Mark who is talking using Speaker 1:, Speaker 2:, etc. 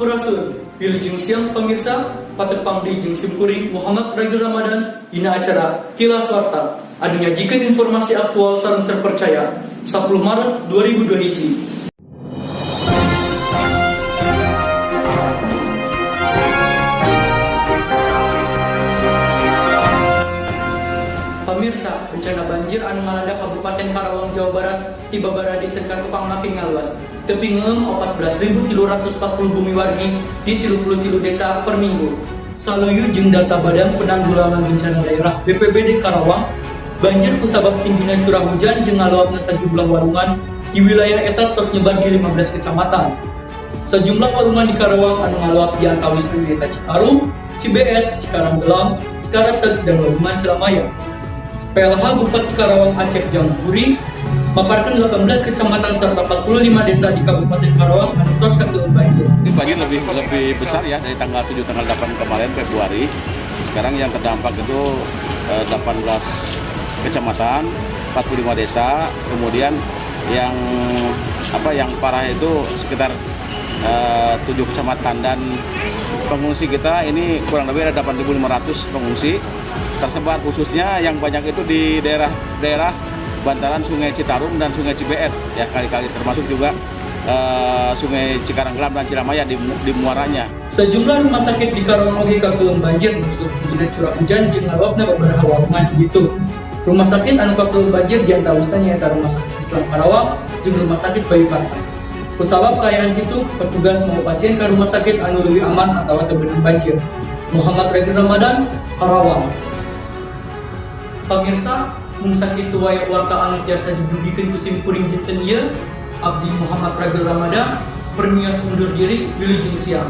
Speaker 1: Sampurasun, Wilujeng Siang pemirsa, Patepang di Jeng Simkuring Muhammad Ragil Ramadan, dina acara Kilas Warta. Adu nyajikan informasi aktual sareng terpercaya, 10 Maret 2002 hiji. Pemirsa, bencana banjir anu ngalanda Kabupaten Karawang, Jawa Barat tiba baradi tekan Kupang makin ngaluas. Tepingem 14.340 bumi wargi di 33 desa per minggu. Saluyu jeung data Badan Penanggulangan Bencana Daerah BPBD Karawang, banjir kusabab tingginya curah hujan jeung ngaluapna sajumlah warungan di wilayah eta tos nyebar di 15 kecamatan. Sejumlah warungan di Karawang anu ngaluap di antawisna nyaeta Citarum, Cibeet, Cikaranggelam, Cikareteg, dan Warungan Cilamaya. PLH Bupati Karawang Acep Jampuri maparkan 18 kecamatan serta 45 desa di Kabupaten Karawang anu tos kakeun banjir.
Speaker 2: Ini banjir lebih besar ya dari tanggal 7 tanggal 8 kemarin Februari. Sekarang yang terdampak itu 18 kecamatan, 45 desa. Kemudian yang parah itu sekitar 7 kecamatan, dan pengungsi kita ini kurang lebih ada 8.500 pengungsi tersebar, khususnya yang banyak itu di daerah bantaran Sungai Citarum dan Sungai Cibeet ya, kali-kali termasuk juga Sungai Cikaranggelam dan Cilamaya di muaranya.
Speaker 1: Sejumlah rumah sakit di Karawang oge kakeun banjir musuh tingginya curah hujan jeung ngaluapna beberapa warungan gitu. Rumah sakit anu kakeun banjir diantaranya nyaeta Rumah Sakit Islam Karawang jeung Rumah Sakit Bayi Pantai. Kusabab kaayaan kitu, petugas mau pasien ke rumah sakit anu leuwih aman atawa teu beunang banjir. Muhammad Ragil Ramadan, Karawang. Pamirsa, mun sakitu wae warta anu tiasa didugikeun ku simkuring dinten ieu, abdi Muhammad Ragil Ramadan pernios undur diri wilujeng siang.